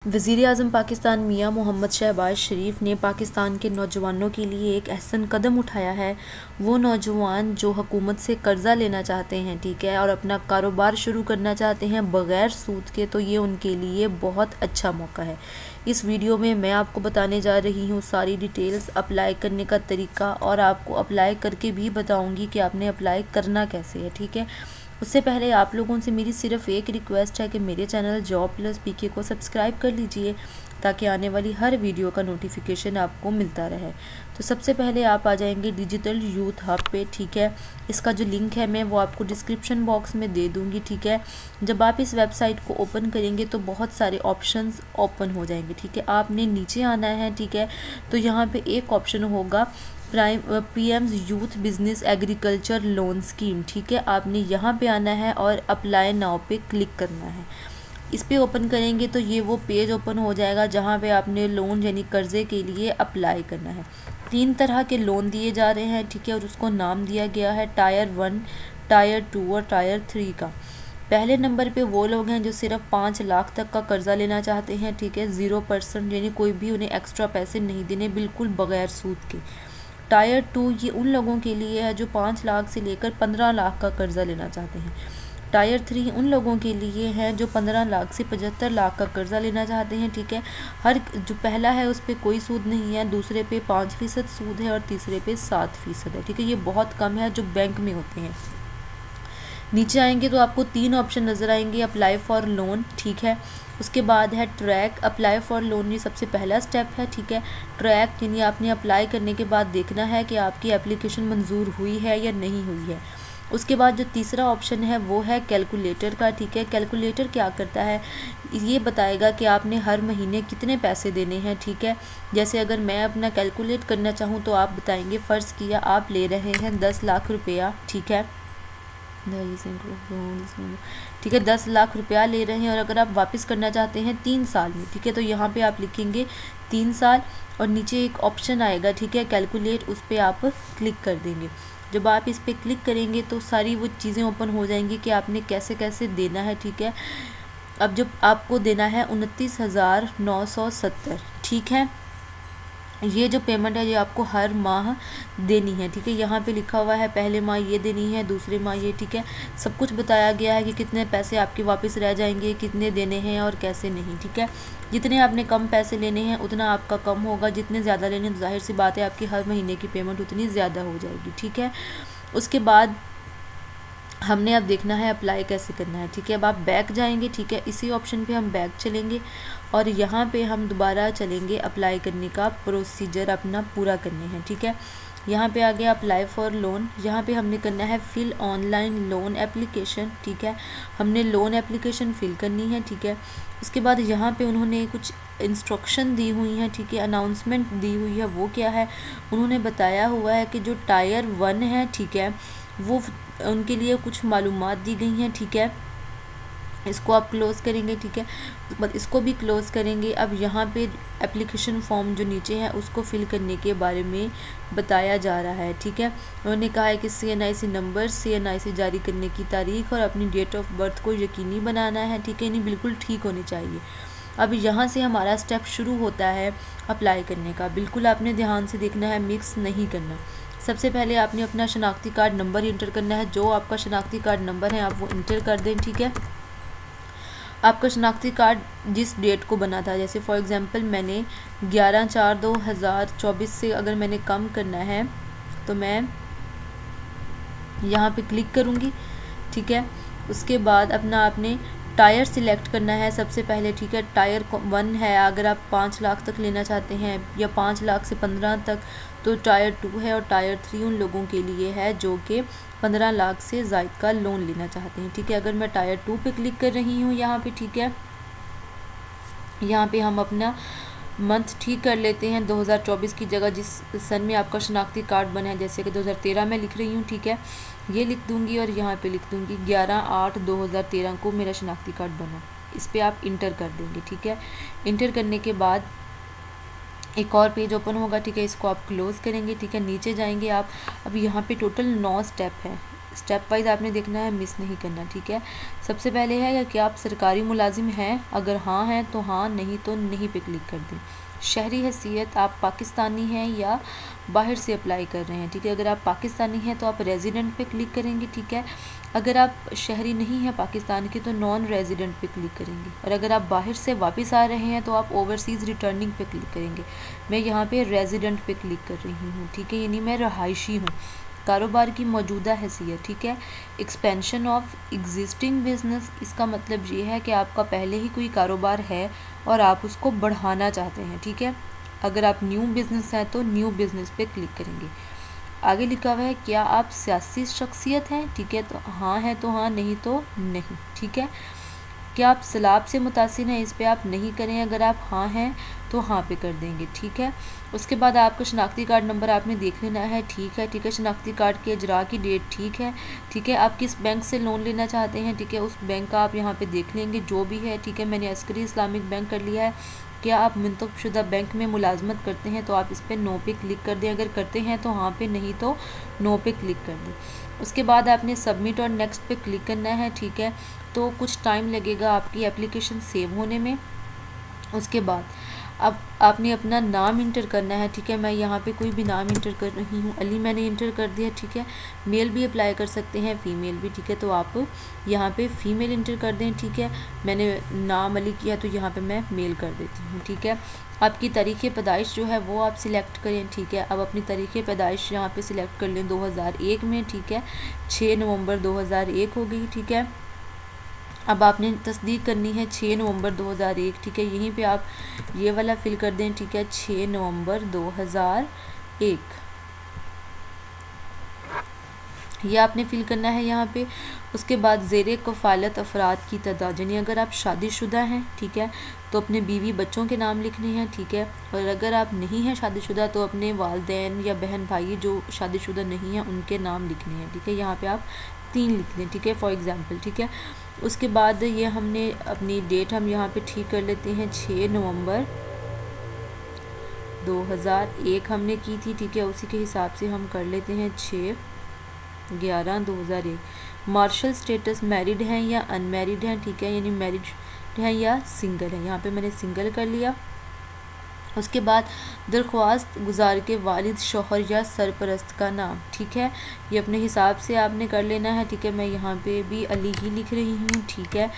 वज़ीर आज़म पाकिस्तान मियां मोहम्मद शहबाज शरीफ ने पाकिस्तान के नौजवानों के लिए एक अहसन कदम उठाया है। वो नौजवान जो हुकूमत से कर्ज़ा लेना चाहते हैं, ठीक है, और अपना कारोबार शुरू करना चाहते हैं बग़ैर सूद के, तो ये उनके लिए बहुत अच्छा मौका है। इस वीडियो में मैं आपको बताने जा रही हूँ सारी डिटेल्स, अप्लाई करने का तरीका, और आपको अप्लाई करके भी बताऊँगी कि आपने अप्लाई करना कैसे है, ठीक है। उससे पहले आप लोगों से मेरी सिर्फ एक रिक्वेस्ट है कि मेरे चैनल जॉब प्लस पीके को सब्सक्राइब कर लीजिए ताकि आने वाली हर वीडियो का नोटिफिकेशन आपको मिलता रहे। तो सबसे पहले आप आ जाएंगे डिजिटल यूथ हब पे, ठीक है। इसका जो लिंक है मैं वो आपको डिस्क्रिप्शन बॉक्स में दे दूँगी, ठीक है। जब आप इस वेबसाइट को ओपन करेंगे तो बहुत सारे ऑप्शंस ओपन हो जाएंगे, ठीक है। आपने नीचे आना है, ठीक है। तो यहाँ पे एक ऑप्शन होगा PM's youth business agriculture loan scheme, ठीक है। आपने यहाँ पे आना है और अप्लाई नाउ पे क्लिक करना है। इस पे ओपन करेंगे तो ये वो पेज ओपन हो जाएगा जहाँ पे आपने लोन यानी कर्ज़े के लिए अप्लाई करना है। 3 तरह के लोन दिए जा रहे हैं, ठीक है, और उसको नाम दिया गया है टायर 1, टायर 2 और टायर 3 का। पहले नंबर पे वो लोग हैं जो सिर्फ 5 लाख तक का कर्ज़ा लेना चाहते हैं, ठीक है, 0% यानी कोई भी उन्हें एक्स्ट्रा पैसे नहीं देने, बिल्कुल बग़ैर सूद के। टायर 2 ये उन लोगों के लिए है जो 5 लाख से लेकर 15 लाख का कर्ज़ा लेना चाहते हैं। टायर 3 उन लोगों के लिए है जो 15 लाख से 75 लाख का कर्ज़ा लेना चाहते हैं, ठीक है। हर जो पहला है उस पर कोई सूद नहीं है, दूसरे पे 5% सूद है और तीसरे पे 7% है, ठीक है। ये बहुत कम है जो बैंक में होते हैं। नीचे आएंगे तो आपको 3 ऑप्शन नज़र आएंगे, अप्लाई फॉर लोन, ठीक है। उसके बाद है ट्रैक, अप्लाई फॉर लोन ये सबसे पहला स्टेप है, ठीक है। ट्रैक यानी आपने अप्लाई करने के बाद देखना है कि आपकी एप्लीकेशन मंजूर हुई है या नहीं हुई है। उसके बाद जो तीसरा ऑप्शन है वो है कैलकुलेटर का, ठीक है। कैलकुलेटर क्या करता है, ये बताएगा कि आपने हर महीने कितने पैसे देने हैं, ठीक है। जैसे अगर मैं अपना कैलकुलेट करना चाहूँ तो आप बताएंगे, फ़र्ज़ किया आप ले रहे हैं 10 लाख रुपया, ठीक है, ठीक है, 10 लाख रुपया ले रहे हैं और अगर आप वापस करना चाहते हैं 3 साल में, ठीक है, तो यहाँ पे आप लिखेंगे 3 साल और नीचे एक ऑप्शन आएगा, ठीक है, कैलकुलेट, उस पर आप क्लिक कर देंगे। जब आप इस पर क्लिक करेंगे तो सारी वो चीज़ें ओपन हो जाएंगी कि आपने कैसे कैसे देना है, ठीक है। अब जब आपको देना है 29,970, ठीक है। ये जो पेमेंट है ये आपको हर माह देनी है, ठीक है। यहाँ पे लिखा हुआ है पहले माह ये देनी है, दूसरे माह ये, ठीक है। सब कुछ बताया गया है कि कितने पैसे आपके वापस रह जाएंगे, कितने देने हैं और कैसे नहीं, ठीक है। जितने आपने कम पैसे लेने हैं उतना आपका कम होगा, जितने ज़्यादा लेने हैं तो जाहिर सी बात है आपकी हर महीने की पेमेंट उतनी ज़्यादा हो जाएगी, ठीक है। उसके बाद हमने अब देखना है अप्लाई कैसे करना है, ठीक है। अब आप बैक जाएंगे, ठीक है, इसी ऑप्शन पे हम बैक चलेंगे और यहाँ पे हम दोबारा चलेंगे अप्लाई करने का प्रोसीजर अपना पूरा करने हैं, ठीक है। यहाँ पे आ गया अप्लाई फॉर लोन, यहाँ पे हमने करना है फिल ऑनलाइन लोन एप्लीकेशन, ठीक है। हमने लोन एप्लीकेशन फिल करनी है, ठीक है। उसके बाद यहाँ पे उन्होंने कुछ इंस्ट्रक्शन दी हुई हैं, ठीक है, अनाउंसमेंट दी हुई है। वो क्या है, उन्होंने बताया हुआ है कि जो टायर 1 है, ठीक है, वो उनके लिए कुछ मालूमात दी गई हैं, ठीक है। इसको आप क्लोज़ करेंगे, ठीक है, उसके बाद इसको भी क्लोज़ करेंगे। अब यहाँ पे एप्लीकेशन फॉर्म जो नीचे है उसको फिल करने के बारे में बताया जा रहा है, ठीक है। उन्होंने कहा है कि CNIC नंबर, CNIC जारी करने की तारीख और अपनी डेट ऑफ बर्थ को यकीनी बनाना है, ठीक है, नहीं बिल्कुल ठीक होनी चाहिए। अब यहाँ से हमारा स्टेप शुरू होता है अप्लाई करने का। बिल्कुल आपने ध्यान से देखना है, मिक्स नहीं करना। सबसे पहले आपने अपना शनाख्ती कार्ड नंबर इंटर करना है। जो आपका शनाख्ती कार्ड नंबर है आप वो इंटर कर दें, ठीक है। आपका शनाख्ती कार्ड जिस डेट को बना था, जैसे फॉर एग्ज़ाम्पल मैंने 11/4/2024 से अगर मैंने कम करना है तो मैं यहाँ पे क्लिक करूँगी, ठीक है। उसके बाद अपना आपने टायर सिलेक्ट करना है सबसे पहले, ठीक है। टायर 1 है, अगर आप 5 लाख तक लेना चाहते हैं या 5 लाख से 15 तक तो टायर 2 है, और टायर 3 उन लोगों के लिए है जो कि 15 लाख से ज़ायद का लोन लेना चाहते हैं, ठीक है। अगर मैं टायर 2 पे क्लिक कर रही हूँ यहाँ पे, ठीक है, यहाँ पे हम अपना मंथ ठीक कर लेते हैं 2024 की जगह जिस सन में आपका शनाख्ती कार्ड बना है, जैसे कि 2013 में लिख रही हूँ, ठीक है, ये लिख दूँगी और यहाँ पे लिख दूँगी 11/8/2013 को मेरा शनाख्ती कार्ड बना। इस पर आप इंटर कर देंगे, ठीक है। इंटर करने के बाद एक और पेज ओपन होगा, ठीक है, इसको आप क्लोज़ करेंगे, ठीक है। नीचे जाएंगे आप, अब यहाँ पे टोटल 9 स्टेप है। स्टेप वाइज आपने देखना है, मिस नहीं करना, ठीक है। सबसे पहले है कि आप सरकारी मुलाजिम हैं, अगर हाँ हैं तो हाँ, नहीं तो नहीं पे क्लिक कर दें। शहरी हैसियत, आप पाकिस्तानी हैं या बाहर से अप्लाई कर रहे हैं, ठीक है। अगर आप पाकिस्तानी हैं तो आप रेजिडेंट पे क्लिक करेंगे, ठीक है। अगर आप शहरी नहीं हैं पाकिस्तान के तो नॉन रेजिडेंट पे क्लिक करेंगे, और अगर आप बाहर से वापस आ रहे हैं तो आप ओवरसीज़ रिटर्निंग पे क्लिक करेंगे। मैं यहाँ पे रेजिडेंट पे क्लिक कर रही हूँ, ठीक है, यानी मैं रहायशी हूँ। कारोबार की मौजूदा हैसियत, ठीक है। एक्सपेंशन ऑफ एग्जिस्टिंग बिजनेस, इसका मतलब ये है कि आपका पहले ही कोई कारोबार है और आप उसको बढ़ाना चाहते हैं, ठीक है। अगर आप न्यू बिज़नेस हैं तो न्यू बिज़नेस पे क्लिक करेंगे। आगे लिखा हुआ है क्या आप सियासी शख्सियत हैं, ठीक है, तो हाँ है तो हाँ, नहीं तो नहीं, ठीक है। क्या आप सैलाब से मुतासिर हैं, इस पे आप नहीं करें, अगर आप हाँ हैं तो हाँ पे कर देंगे, ठीक है। उसके बाद आपका शनाख्ती कार्ड नंबर आपने देख लेना है, ठीक है, ठीक है। शनाख्ती कार्ड के इजरा की डेट, ठीक है, ठीक है। आप किस बैंक से लोन लेना चाहते हैं, ठीक है, उस बैंक का आप यहाँ पे देख लेंगे जो भी है, ठीक है। मैंने अस्करी इस्लामिक बैंक कर लिया है। क्या आप मुंतखबशुदा बैंक में मुलाजमत करते हैं तो आप इस पर नो पे क्लिक कर दें, अगर करते हैं तो हाँ पे, नहीं तो नो पे क्लिक कर दें। उसके बाद आपने सबमिट और नेक्स्ट पे क्लिक करना है, ठीक है। तो कुछ टाइम लगेगा आपकी एप्लीकेशन सेव होने में। उसके बाद अब आपने अपना नाम इंटर करना है, ठीक है। मैं यहाँ पे कोई भी नाम इंटर कर रही हूँ, अली मैंने इंटर कर दिया, ठीक है। मेल भी अप्लाई कर सकते हैं, फ़ीमेल भी, ठीक है, तो आप यहाँ पे फ़ीमेल इंटर कर दें, ठीक है। मैंने नाम अली किया तो यहाँ पे मैं मेल कर देती हूँ, ठीक है। आपकी तारीख़ पैदाइश जो है वो आप सिलेक्ट करें, ठीक है। अब अपनी तारीख़ पैदाइश यहाँ पे सिलेक्ट कर लें 2001 में, ठीक है। 6 नवंबर 2001 हो गई, ठीक है। अब आपने तस्दीक करनी है 6 नवंबर 2001, ठीक है। यहीं पे आप ये वाला फिल कर दें, ठीक है, 6 नवंबर 2001, ये आपने फिल करना है यहाँ पे। उसके बाद ज़ेरे कफ़ालत अफराद की तादाद, यानी अगर आप शादीशुदा हैं, ठीक है, तो अपने बीवी बच्चों के नाम लिखने हैं, ठीक है। और अगर आप नहीं हैं शादीशुदा तो अपने वालिदैन या बहन भाई जो शादीशुदा नहीं हैं उनके नाम लिखने हैं, ठीक है। यहाँ पे आप 3 लिख लें, ठीक है, फॉर एग्ज़ाम्पल, ठीक है। उसके बाद ये हमने अपनी डेट हम यहाँ पे ठीक कर लेते हैं, 6 नवंबर 2001 हमने की थी, ठीक है। उसी के हिसाब से हम कर लेते हैं 6/11/2001। मार्शल स्टेटस, मैरिड हैं या अनमैरिड हैं, ठीक है, यानी मैरिड हैं या सिंगल है, यहाँ पे मैंने सिंगल कर लिया। उसके बाद दरख्वास्त गुजार के वालिद, शौहर या सरपरस्त का नाम, ठीक है, ये अपने हिसाब से आपने कर लेना है, ठीक है। मैं यहाँ पे भी अली ही लिख रही हूँ, ठीक है।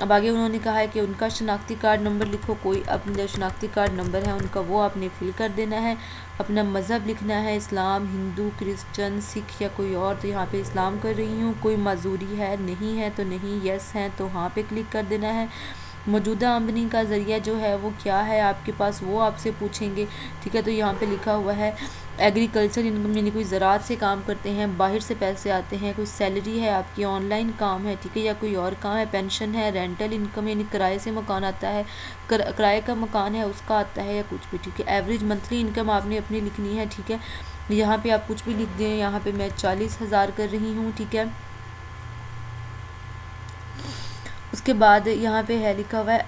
अब आगे उन्होंने कहा है कि उनका शनाख्ती कार्ड नंबर लिखो, कोई अपना जो शनाख्ती कार्ड नंबर है उनका वो आपने फिल कर देना है। अपना मज़हब लिखना है, इस्लाम, हिंदू, क्रिश्चन, सिख या कोई और, तो यहाँ पे इस्लाम कर रही हूँ। कोई माजूरी है, नहीं है तो नहीं, यस है तो हाँ पे क्लिक कर देना है। मौजूदा आमदनी का ज़रिया जो है वो क्या है आपके पास, वो आपसे पूछेंगे, ठीक है। तो यहाँ पे लिखा हुआ है एग्रीकल्चर इनकम, यानी कोई ज़राअत से काम करते हैं, बाहर से पैसे आते हैं, कोई सैलरी है आपकी, ऑनलाइन काम है, ठीक है, या कोई और काम है, पेंशन है, रेंटल इनकम यानी किराए से मकान आता है, किराए का मकान है उसका आता है, या कुछ भी, ठीक है। एवरेज मंथली इनकम आपने अपनी लिखनी है, ठीक है। यहाँ पे आप कुछ भी लिख दें, यहाँ पे मैं 40,000 कर रही हूँ, ठीक है। उसके बाद यहाँ पे है लिखा हुआ है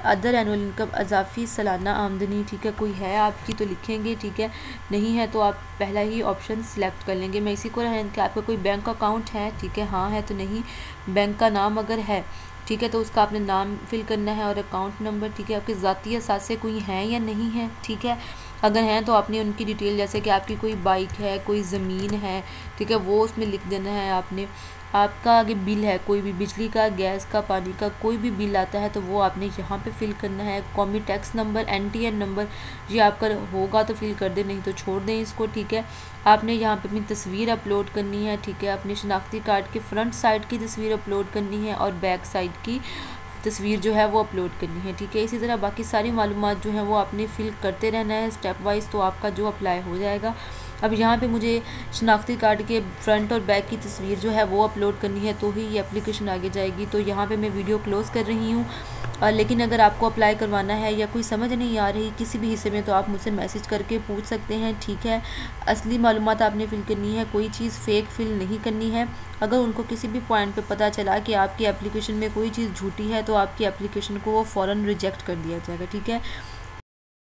अदर एनुअल इनकम, अजाफी सालाना आमदनी, ठीक है, कोई है आपकी तो लिखेंगे, ठीक है। नहीं है तो आप पहला ही ऑप्शन सिलेक्ट कर लेंगे। मैं इसी को रहें कि आपका कोई बैंक अकाउंट है, ठीक है, हाँ है तो नहीं। बैंक का नाम अगर है, ठीक है, तो उसका आपने नाम फिल करना है और अकाउंट नंबर, ठीक है। आपके ज़ाती असासे कोई हैं या नहीं है, ठीक है। अगर हैं तो आपने उनकी डिटेल, जैसे कि आपकी कोई बाइक है, कोई ज़मीन है, ठीक है, वो उसमें लिख देना है आपने। आपका आगे बिल है, कोई भी बिजली का, गैस का, पानी का कोई भी बिल आता है तो वो आपने यहाँ पे फिल करना है। कौमी टैक्स नंबर, NTN नंबर, ये आपका होगा तो फिल कर दें, नहीं तो छोड़ दें इसको, ठीक है। आपने यहाँ पे अपनी तस्वीर अपलोड करनी है, ठीक है। अपने शनाख्ती कार्ड के फ्रंट साइड की तस्वीर अपलोड करनी है और बैक साइड की तस्वीर जो है वो अपलोड करनी है, ठीक है। इसी तरह बाकी सारी मालूमात जो हैं वो आपने फिल करते रहना है स्टेप वाइज, तो आपका जो अप्लाई हो जाएगा। अब यहाँ पे मुझे शनाख्ती कार्ड के फ्रंट और बैक की तस्वीर जो है वो अपलोड करनी है तो ही ये एप्लीकेशन आगे जाएगी। तो यहाँ पे मैं वीडियो क्लोज़ कर रही हूँ। लेकिन अगर आपको अप्लाई करवाना है या कोई समझ नहीं आ रही किसी भी हिस्से में तो आप मुझसे मैसेज करके पूछ सकते हैं, ठीक है। असली मालूमात आपने फ़िल करनी है, कोई चीज़ फ़ेक फ़िल नहीं करनी है। अगर उनको किसी भी पॉइंट पे पता चला कि आपकी एप्लीकेशन में कोई चीज़ झूठी है तो आपकी एप्लीकेशन को वो फ़ौरन रिजेक्ट कर दिया जाएगा, ठीक है।